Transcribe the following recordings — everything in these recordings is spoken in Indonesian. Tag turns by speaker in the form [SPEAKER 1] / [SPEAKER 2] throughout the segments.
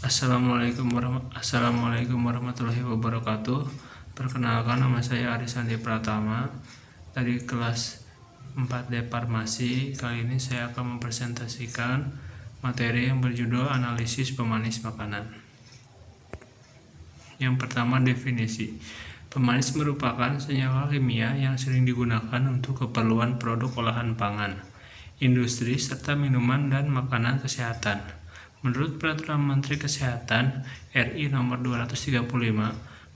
[SPEAKER 1] Assalamualaikum warahmatullahi wabarakatuh. Perkenalkan, nama saya Arisandi Pratama dari kelas 4D Farmasi. Kali ini saya akan mempresentasikan materi yang berjudul analisis pemanis makanan. Yang pertama, definisi. Pemanis merupakan senyawa kimia yang sering digunakan untuk keperluan produk olahan pangan, industri, serta minuman dan makanan kesehatan. Menurut Peraturan Menteri Kesehatan RI Nomor 235,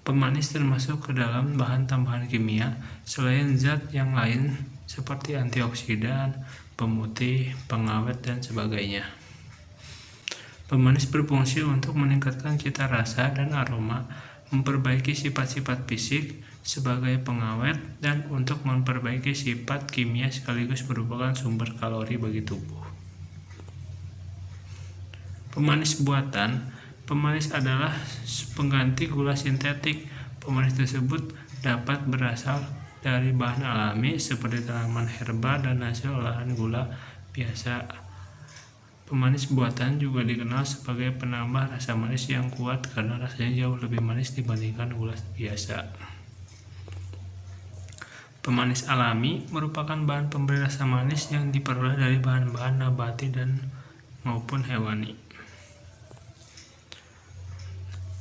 [SPEAKER 1] pemanis termasuk ke dalam bahan tambahan kimia selain zat yang lain seperti antioksidan, pemutih, pengawet, dan sebagainya. Pemanis berfungsi untuk meningkatkan cita rasa dan aroma, memperbaiki sifat-sifat fisik sebagai pengawet, dan untuk memperbaiki sifat kimia sekaligus merupakan sumber kalori bagi tubuh. Pemanis buatan. Pemanis adalah pengganti gula sintetik. Pemanis tersebut dapat berasal dari bahan alami seperti tanaman herba dan hasil olahan gula biasa. Pemanis buatan juga dikenal sebagai penambah rasa manis yang kuat karena rasanya jauh lebih manis dibandingkan gula biasa. Pemanis alami merupakan bahan pemberi rasa manis yang diperoleh dari bahan-bahan nabati dan maupun hewani.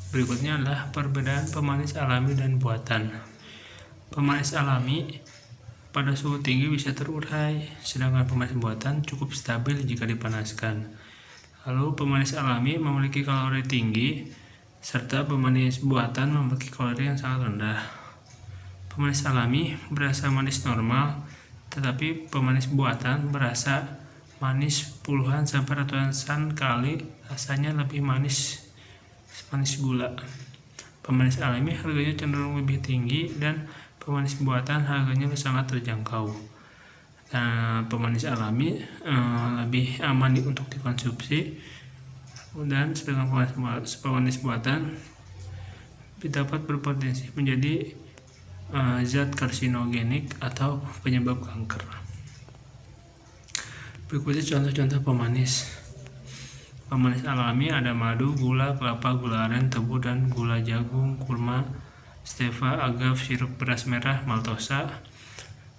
[SPEAKER 1] Berikutnya adalah perbedaan pemanis alami dan buatan. Pemanis alami pada suhu tinggi bisa terurai, sedangkan pemanis buatan cukup stabil jika dipanaskan. Lalu pemanis alami memiliki kalori tinggi, serta pemanis buatan memiliki kalori yang sangat rendah. Pemanis alami berasa manis normal, tetapi pemanis buatan berasa manis puluhan sampai ratusan kali rasanya lebih manis gula. Pemanis alami harganya cenderung lebih tinggi dan pemanis buatan harganya sangat terjangkau. Nah, pemanis alami lebih aman untuk dikonsumsi, dan sedangkan pemanis buatan dapat berpotensi menjadi zat karsinogenik atau penyebab kanker. Berikutnya contoh-contoh pemanis. Pemanis alami ada madu, gula kelapa, gula aren, tebu, dan gula jagung, kurma, stevia, agave, sirup beras merah, maltosa.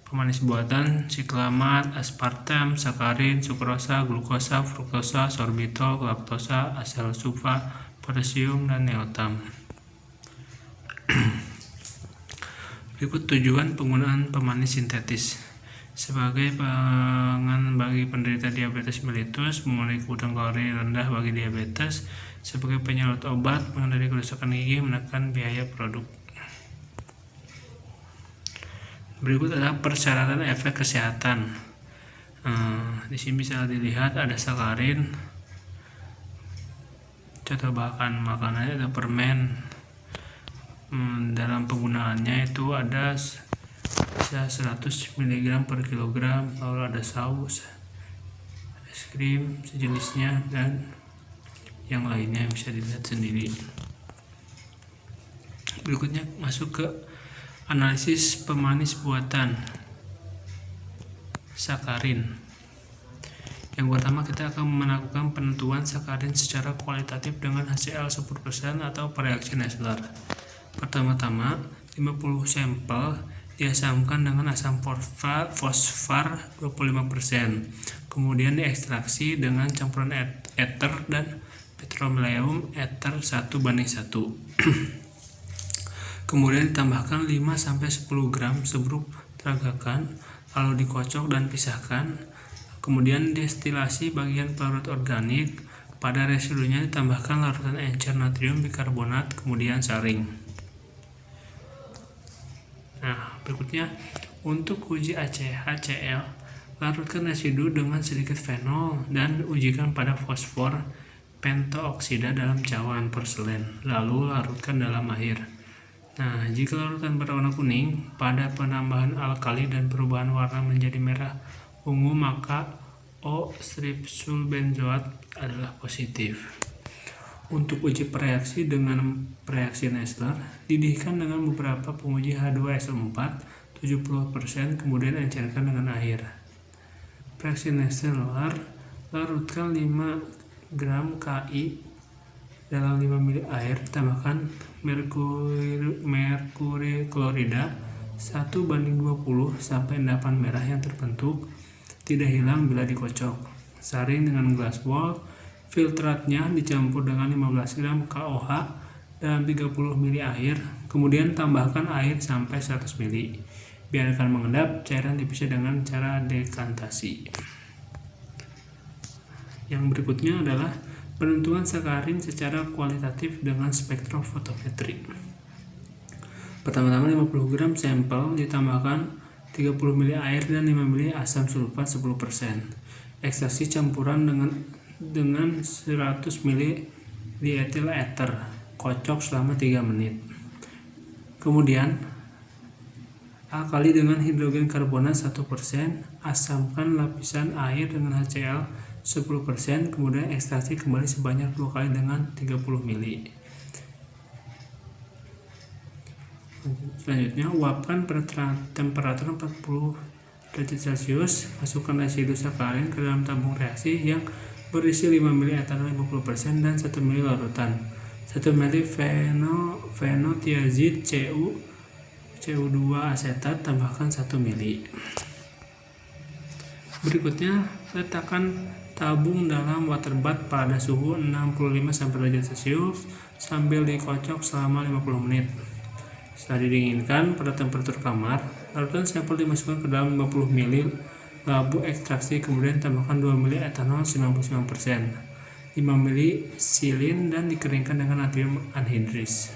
[SPEAKER 1] Pemanis buatan siklamat, aspartam, sakarin, sukrosa, glukosa, fruktosa, sorbitol, laktosa, asal sulfa, potasium, dan neotam. Berikut tujuan penggunaan pemanis sintetis. Sebagai pangan bagi penderita diabetes mellitus, memenuhi kebutuhan kalori rendah bagi diabetes, sebagai penyalur obat, menghindari kerusakan gigi, menekan biaya produk. Berikut adalah persyaratan efek kesehatan. Di sini bisa dilihat ada sakarin. Contoh bahan makanannya ada permen. Dalam penggunaannya itu ada 100 mg per kilogram, lalu ada saus, es krim sejenisnya, dan yang lainnya bisa dilihat sendiri. Berikutnya masuk ke analisis pemanis buatan. Sakarin. Yang pertama, kita akan melakukan penentuan sakarin secara kualitatif dengan HCl 10% atau reaksi Nessler. Pertama-tama, 50 sampel diasamkan dengan asam fosfar 25%, kemudian diekstraksi dengan campuran eter dan petroleum eter 1:1. Kemudian ditambahkan 5-10 gram sebruk teragakan, lalu dikocok dan pisahkan. Kemudian destilasi bagian pelarut organik, pada residunya ditambahkan larutan encer natrium bikarbonat, kemudian saring. Nah, berikutnya untuk uji HCl, larutkan residu dengan sedikit fenol dan ujikan pada fosfor pentooksida dalam cawan porselen, lalu larutkan dalam air. Nah, jika larutan berwarna kuning pada penambahan alkali dan perubahan warna menjadi merah ungu, maka O-strepsulbenzoat adalah positif. Untuk uji reaksi dengan reaksi Nessler, didihkan dengan beberapa penguji H2SO4 70%, kemudian encerkan dengan air. Reaksi Nessler, larutkan 5 gram Ki Dalam 5 ml air, tambahkan merkuri klorida 1:20 sampai endapan merah yang terbentuk tidak hilang bila dikocok. Saring dengan gelas bol, filtratnya dicampur dengan 15 gram KOH dalam 30 ml air, kemudian tambahkan air sampai 100 ml. Biarkan mengendap, cairan dipisah dengan cara dekantasi. Yang berikutnya adalah penentuan sakarin secara kualitatif dengan spektrofotometri. Pertama-tama 50 gram sampel ditambahkan 30 ml air dan 5 ml asam sulfat 10%. Ekstraksi campuran dengan 100 ml dietil ether. Kocok selama 3 menit. Kemudian akali dengan hidrogen karbonat 1%, asamkan lapisan air dengan HCl 10%, kemudian ekstraksi kembali sebanyak 2 kali dengan 30 ml. Selanjutnya, uapkan pada temperatur 40 derajat Celcius, masukkan residu sakarin ke dalam tabung reaksi yang berisi 5 ml etanol 50% dan 1 ml larutan. 1 ml fenotiazid CU2 asetat, tambahkan 1 ml. Berikutnya, letakkan tabung dalam water bath pada suhu 65 derajat Celcius sambil dikocok selama 50 menit. Setelah didinginkan pada temperatur kamar, larutan sampel dimasukkan ke dalam 50 ml labu ekstraksi, kemudian tambahkan 2 ml etanol 99%, 5 ml silin dan dikeringkan dengan natrium anhidris.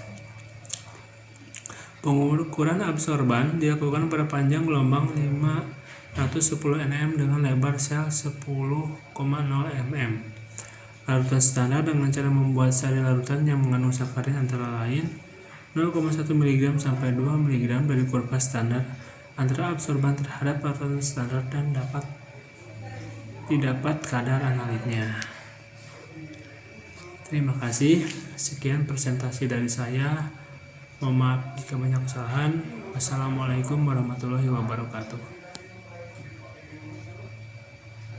[SPEAKER 1] Pengukuran absorban dilakukan pada panjang gelombang 510 nm dengan lebar sel 10,0 mm. Larutan standar dengan cara membuat sari larutan yang mengandung sakarin antara lain 0,1 mg sampai 2 mg dari kurva standar antara absorban terhadap larutan standar dan didapat kadar analitnya. Terima kasih. Sekian presentasi dari saya. Mohon maaf jika banyak kesalahan. Wassalamualaikum warahmatullahi wabarakatuh.